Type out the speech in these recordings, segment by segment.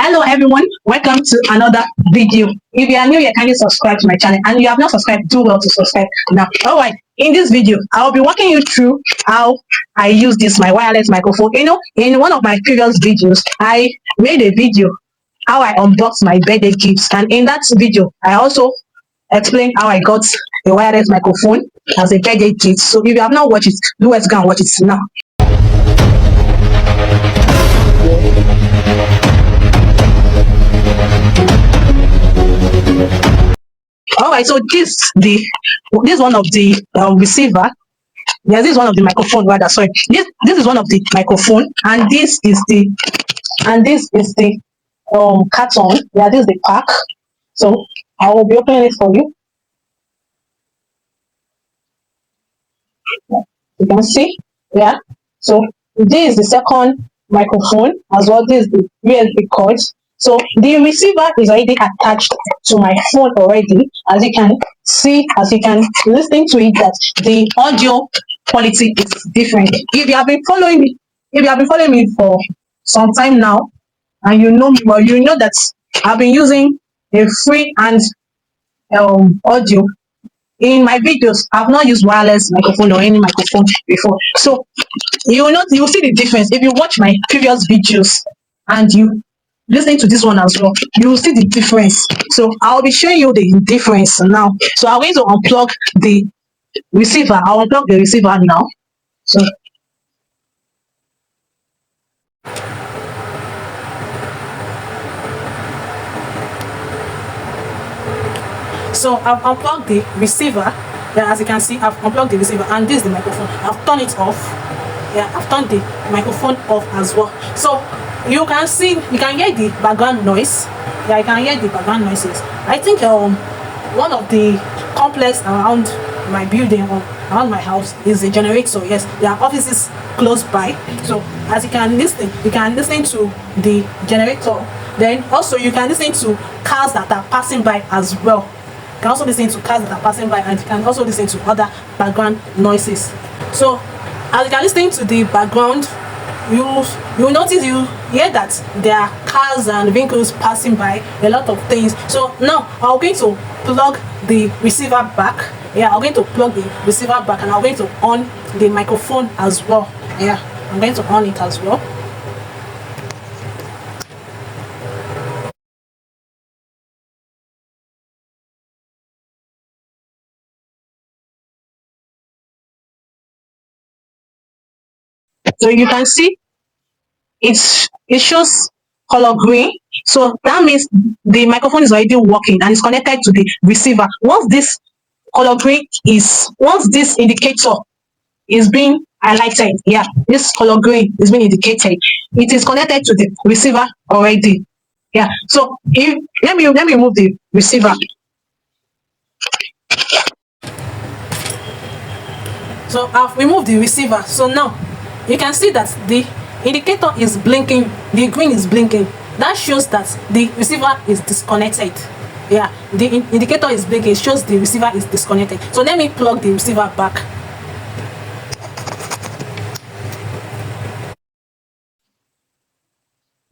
Hello everyone, welcome to another video. If you are new here, kindly subscribe to my channel, and if you have not subscribed, do well to subscribe now. All right, in this video I'll be walking you through how I use this my wireless microphone. In one of my previous videos I made a video how I unboxed my birthday gifts, and in that video I also explained how I got a wireless microphone as a birthday gift. So if you have not watched it, do let's go and watch it now. All right, so this one of the receiver. Yes, this is one of the microphone rather. Sorry, this is one of the microphone, and this is the carton. Yeah, this is the pack. So I will be opening it for you. You can see, yeah. So this is the second microphone as well. This is the USB cord. So the receiver is already attached to my phone already. As you can see, as you can listen to it, that the audio quality is different. If you have been following me for some time now, and you know me well, you know that I've been using a free and audio in my videos. I've not used wireless microphone or any microphone before, so you will see the difference. If you watch my previous videos and you listen to this one as well, you will see the difference. So I'll be showing you the difference now. So I'm going to unplug the receiver. I'll unplug the receiver now. So I've unplugged the receiver. Yeah, as you can see, I've unplugged the receiver, and this is the microphone. I've turned it off. Yeah, I've turned the microphone off as well. So you can see, you can hear the background noise. Yeah, you can hear the background noises. I think one of the complex around my building or around my house is a generator. Yes, there are offices close by. So as you can listen to the generator. Then also you can listen to cars that are passing by as well. You can also listen to cars that are passing by, and you can also listen to other background noises. So as you can listen to the background, you hear that there are cars and vehicles passing by, a lot of things. So now I'm going to plug the receiver back. Yeah, I'm going to plug the receiver back, and I'm going to on the microphone as well. Yeah, I'm going to on it as well. So you can see it shows color green. So that means the microphone is already working and is connected to the receiver. Once this indicator is being highlighted, yeah, this color green is being indicated, it is connected to the receiver already. Yeah, so let me remove the receiver. So I've removed the receiver. So now you can see that the indicator is blinking, the green is blinking. That shows that the receiver is disconnected. Yeah, the indicator is blinking, it shows the receiver is disconnected. So let me plug the receiver back.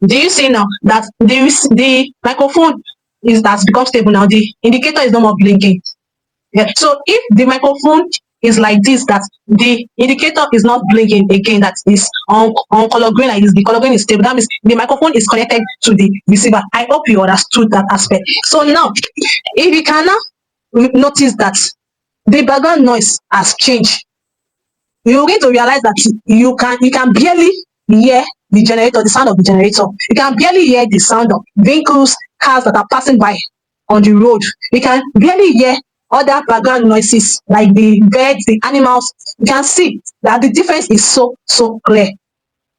Do you see now that the microphone has become stable now? The indicator is no more blinking. Yeah. So if the microphone is like this, that the indicator is not blinking again, that is on color green like this, the color green is stable, that means the microphone is connected to the receiver. I hope you understood that aspect. So now if you can now notice that the background noise has changed, you're going to realize that you can barely hear the generator, the sound of the generator. You can barely hear the sound of vehicles, cars that are passing by on the road. You can barely hear other background noises like the birds, the animals. You can see that the difference is so clear.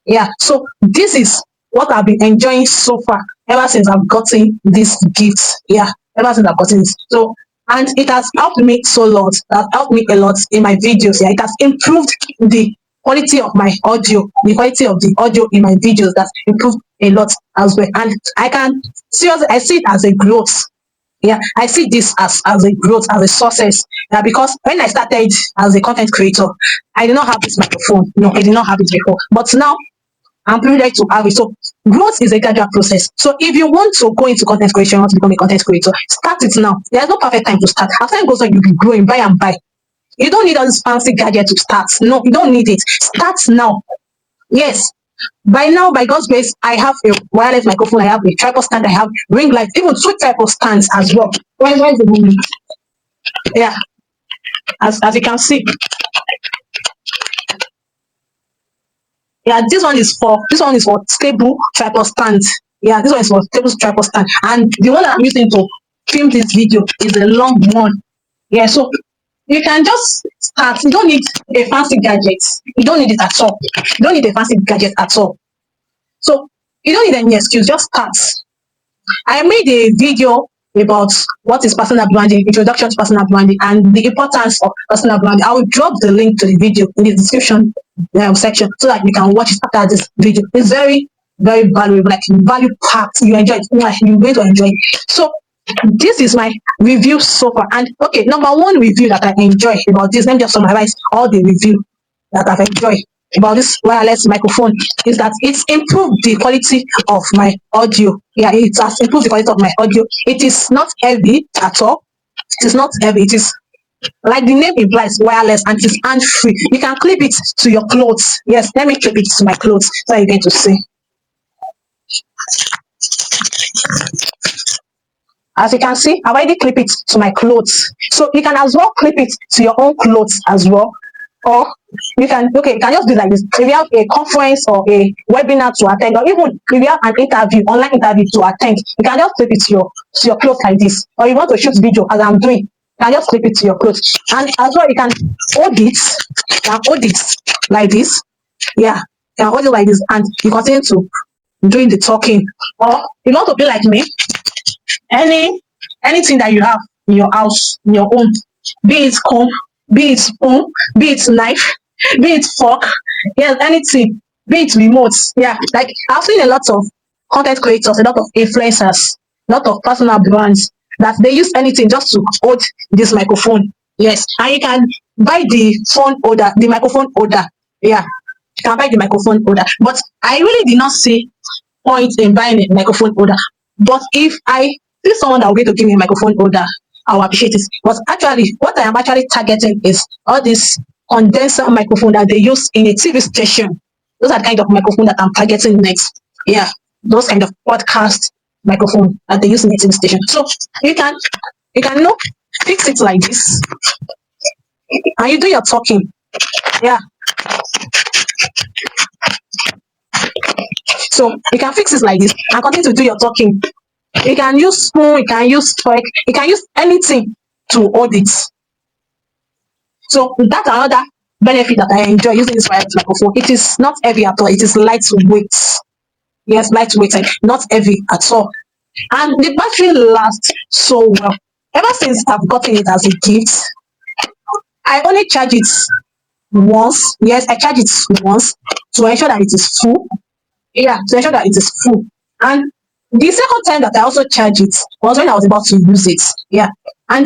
Yeah, so this is what I've been enjoying so far ever since I've gotten this gift. Yeah, ever since I've gotten this. So, and it has helped me so lot. It has helped me a lot in my videos. Yeah, it has improved the quality of my audio, the quality of the audio in my videos. That's improved a lot as well. And I see it as a growth. Yeah, I see this as a growth, as a success. Because when I started as a content creator, I did not have this microphone. No, I did not have it before. But now I'm privileged to have it. So Growth is a gradual process. So if you want to go into content creation, you want to become a content creator, start it now. There's no perfect time to start. As time goes on, you'll be growing by and by. You don't need all this fancy gadget to start. No, you don't need it. Start now. Yes. By now, by God's grace, I have a wireless microphone, I have a tripod stand, I have ring light, even two tripod stands as well. Where's the movie? Yeah, as you can see. Yeah, this one is for stable tripod stand. Yeah, this one is for stable tripod stand. And the one that I'm using to film this video is a long one. Yeah, so you can just start. You don't need a fancy gadget. You don't need it at all. You don't need a fancy gadget at all. So you don't need any excuse. Just start. I made a video about what is personal branding, introduction to personal branding, and the importance of personal branding. I will drop the link to the video in the description section so that you can watch it after this video. It's very, very valuable, like value packed. You enjoy it. You're going to enjoy it. So this is my review so far. And okay, number one review that I enjoy about this, let me just summarize all the review that I've enjoyed about this wireless microphone is that it's improved the quality of my audio. Yeah, it has improved the quality of my audio. It is not heavy at all. It is not heavy. It is, like the name implies, wireless, and it is hand free. You can clip it to your clothes. Yes, let me clip it to my clothes so you're going to see. As you can see, I've already clipped it to my clothes. So you can as well clip it to your own clothes as well. Or you can just do like this. If you have a conference or a webinar to attend, or even if you have an interview, online interview to attend, you can just clip it to your clothes like this. Or you want to shoot video as I'm doing, you can just clip it to your clothes. And as well, you can hold it. You can hold it like this. Yeah, you can hold it like this, and you continue to doing the talking. Or if you want to be like me, anything that you have in your house, in your own, be it comb, be it spoon, be it knife, be it fork, yes, anything, be it remotes. Yeah, like I've seen a lot of content creators, a lot of influencers, a lot of personal brands that they use anything just to hold this microphone. Yes, and you can buy the phone holder, the microphone holder. Yeah, you can buy the microphone holder. But I really did not see point in buying a microphone holder. But if I see someone that will be able to give me a microphone holder, I will appreciate it. But actually, what I am actually targeting is all this condenser microphone that they use in a TV station. Those are the kind of microphone that I'm targeting next. Yeah, those kind of podcast microphone that they use in a TV station. So you can fix it like this, and you do your talking. Yeah. So you can fix it like this and continue to do your talking. You can use spoon, you can use fork, you can use anything to hold it. So that's another benefit that I enjoy using this wireless microphone. It is not heavy at all. It is lightweight. Yes, lightweight and not heavy at all. And the battery lasts so well. Ever since I've gotten it as a gift, I only charge it once. Yes, I charge it once to ensure that it is full. Yeah, to ensure that it is full. And the second time that I also charged it was when I was about to use it. Yeah. And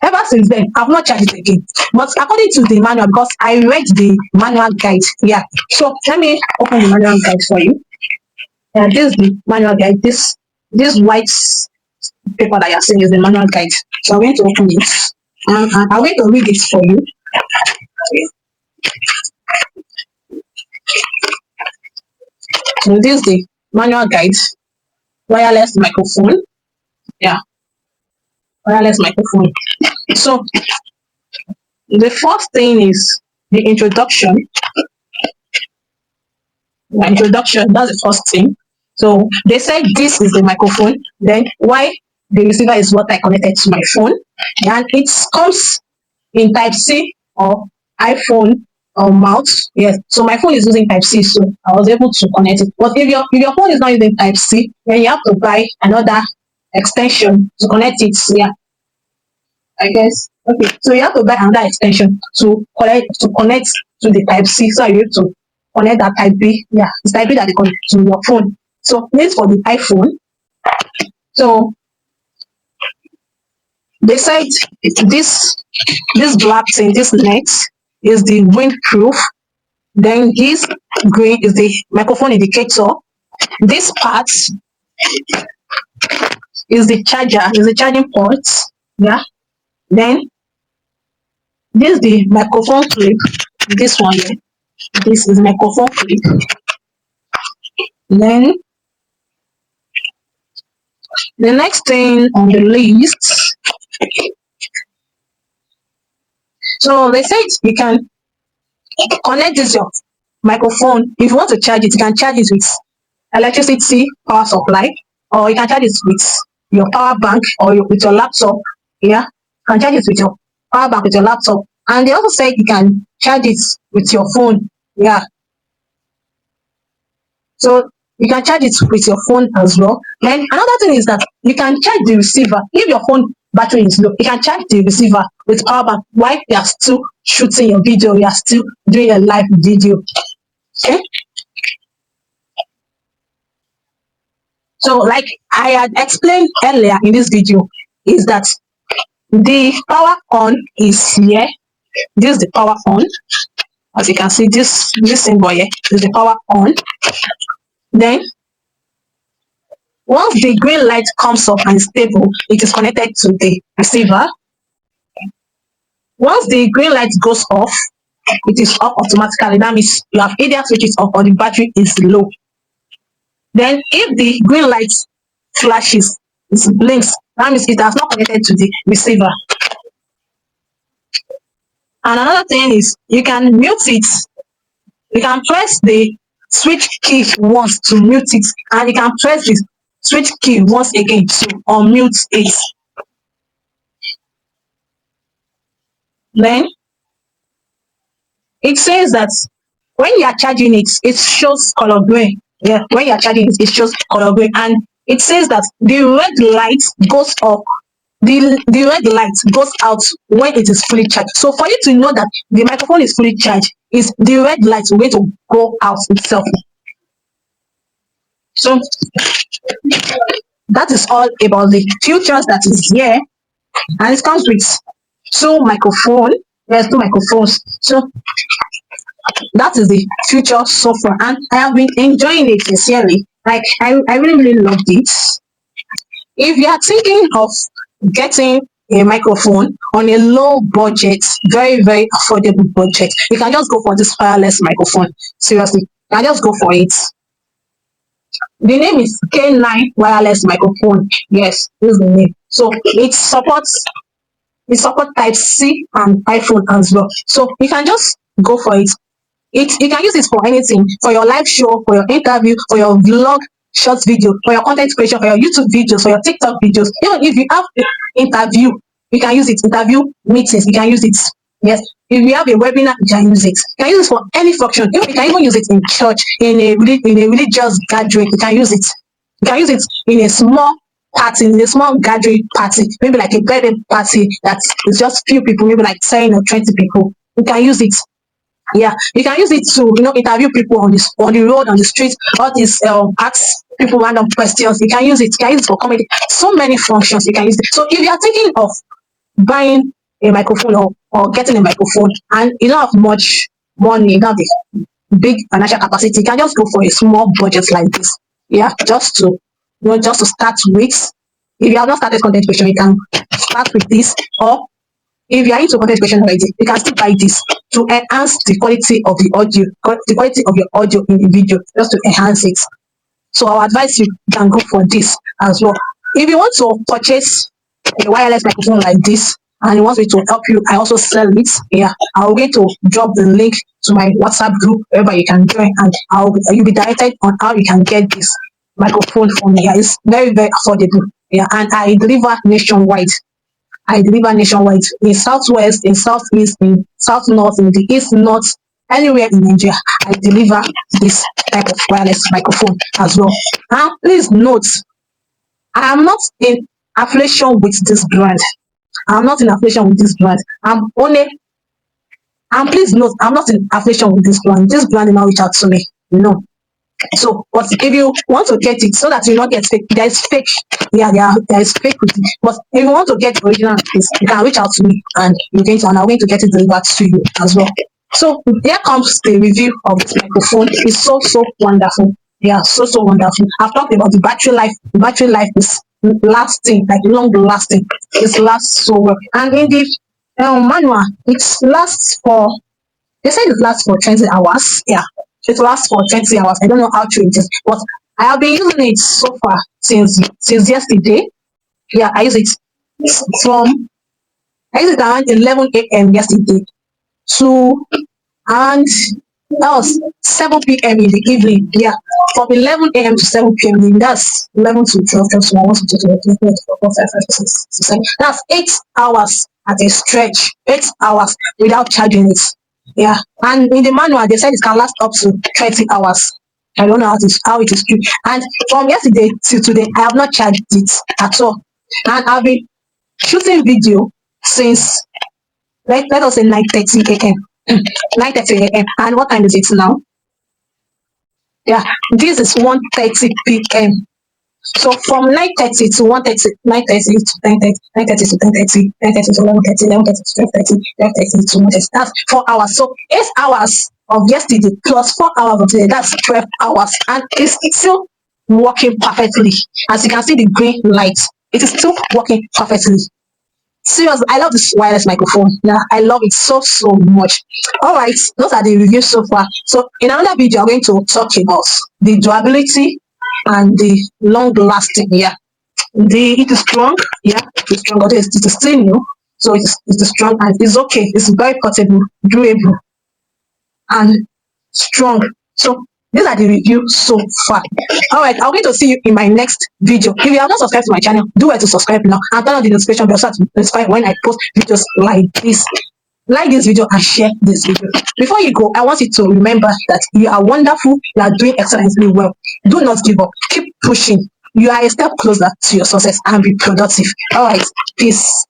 ever since then, I've not charged it again. But according to the manual, because I read the manual guide. Yeah. So let me open the manual guide for you. Yeah, this is the manual guide. This white paper that you're seeing is the manual guide. So I'm going to open it. And I'm going to read it for you. So this is the manual guide. Wireless microphone. Yeah, wireless microphone. So the first thing is the introduction. The introduction, that's the first thing. So they said this is the microphone, then why the receiver is what I connected to my phone, and it comes in type C or iPhone or mouse. Yes, so my phone is using type C, so I was able to connect it. But if your phone is not using type C, then you have to buy another extension to connect it. Yeah, I guess. Okay, so you have to buy another extension to connect to the type C, so you have to connect that type B. Yeah, it's type B that they connect to your phone. So this for the iPhone. So they said this black thing, this net is the windproof. Then this green is the microphone indicator. This part is the charger, is the charging port. Yeah. Then this is the microphone clip. This one here. This is microphone clip. Then the next thing on the list, so they said you can connect this your microphone. If you want to charge it, you can charge it with electricity power supply, or you can charge it with your power bank or with your laptop. Yeah, you can charge it with your power bank with your laptop. And they also said you can charge it with your phone. Yeah, so you can charge it with your phone as well. Then another thing is that you can charge the receiver. If your phone battery is low, you can charge the receiver with power bank while you are still shooting your video, you are still doing a live video. Okay. So like I had explained earlier in this video, is that the power on is here. This is the power on. As you can see, this symbol here is the power on. Then once the green light comes up and is stable, it is connected to the receiver. Once the green light goes off, it is off automatically. That means you have either switched it off or the battery is low. Then if the green light flashes, it blinks, that means it has not connected to the receiver. And another thing is you can mute it. You can press the switch key once to mute it, and you can press the switch key once again to unmute it. Then it says that when you are charging it, it shows color green. Yeah, when you are charging it, it shows color green, and it says that the red light goes up. The red light goes out when it is fully charged. So for you to know that the microphone is fully charged, is the red light going to go out itself. So that is all about the features that is here, and it comes with two microphones. There's two microphones. So that is the future so far, and I have been enjoying it sincerely. Like I really loved it. If you are thinking of getting a microphone on a low budget, very affordable budget, you can just go for this wireless microphone. Seriously, you can just go for it. The name is K9 wireless microphone. Yes, this is the name. So it supports type C and iPhone as well. So you can just go for it. You can use it for anything, for your live show, for your interview, for your vlog, short video, for your content creation, for your YouTube videos, for your TikTok videos. Even if you have an interview, you can use it. Interview meetings, you can use it. Yes. If you have a webinar, you can use it. You can use it for any function. You can even use it in church, in a religious gathering. You can use it. You can use it in a small party, in a small gathering party, maybe like a birthday party that is just few people, maybe like 10 or 20 people. You can use it. Yeah, you can use it to interview people on the road, on the street, all these ask people random questions. You can use it. You can use it for comedy. So many functions you can use it. So if you are thinking of buying a microphone or getting a microphone and you don't have much money, you don't have the big financial capacity, you can just go for a small budget like this. Yeah, just to start with. If you have not started content creation, you can start with this, or if you are into content creation already, you can still buy this to enhance the quality of the audio, the quality of your audio in the video, just to enhance it. So I advise you can go for this as well. If you want to purchase a wireless microphone like this and you want me to help you, I also sell it. Yeah, I'll going to drop the link to my WhatsApp group wherever you can join, and you'll be directed on how you can get this microphone from me. Yeah, it's very affordable. Yeah, and I deliver nationwide. I deliver nationwide, in southwest, in southeast, in south north, in the east north, anywhere in Nigeria. I deliver this type of wireless microphone as well. And please note, I am not in affiliation with this brand. I'm not in affiliation with this brand. And please note, I'm not in affiliation with this brand. This brand did not reach out to me. No. So, but if you want to get it so that you not get fake, there is fake. Yeah, there is fake with it. But if you want to get original, please, you can reach out to me, and I'm going to get it delivered to you as well. So here comes the review of this microphone. It's so wonderful. Yeah, so wonderful. I've talked about the battery life. The battery life is lasting, like long lasting. It lasts so well. And in the manual, it lasts for, they said it lasts for 20 hours. Yeah, it lasts for 20 hours. I don't know how true it is, but I have been using it so far since yesterday. Yeah, from I used it around 11 a.m. yesterday to, and that was 7 p.m. in the evening. Yeah, from 11 a.m. to 7 p.m. That's 11 to 12, 12 to 1, 1 to 2 to 3, 4, 4, 5, 5, 6, 7. That's 8 hours at a stretch. 8 hours without charging it. Yeah, and in the manual they said it can last up to 30 hours. I don't know how it is true. And from yesterday till today, I have not charged it at all. And I've been shooting video since, let us say 9:30 a.m. 9:30 a.m. And what time is it now? Yeah, this is 1:30 p.m. So from 9:30 to 1:30, 9:30 to 10:30, 9:30 to 10:30, 10:30 to 11:30, 11:30 to 12:30, 12:30 to 1:30. That's 4 hours. So 8 hours of yesterday plus 4 hours of today. That's 12 hours, and it's still working perfectly. As you can see, the green light. It is still working perfectly. Seriously, I love this wireless microphone. Yeah, I love it so much. All right, those are the reviews so far. So in another video, I'm going to talk about the durability and the long lasting. Yeah, it is strong. Yeah, it is strong. Although it is still new, so it is strong and it's okay. It's very portable, durable, and strong. So these are the reviews so far. All right, I'm going to see you in my next video. If you have not subscribed to my channel, do well to subscribe now and turn on the notification bell so to be notified when I post videos like this. Like this video and share this video. Before you go, I want you to remember that you are wonderful. You are doing excellently well. Do not give up. Keep pushing. You are a step closer to your success and be productive. All right, peace.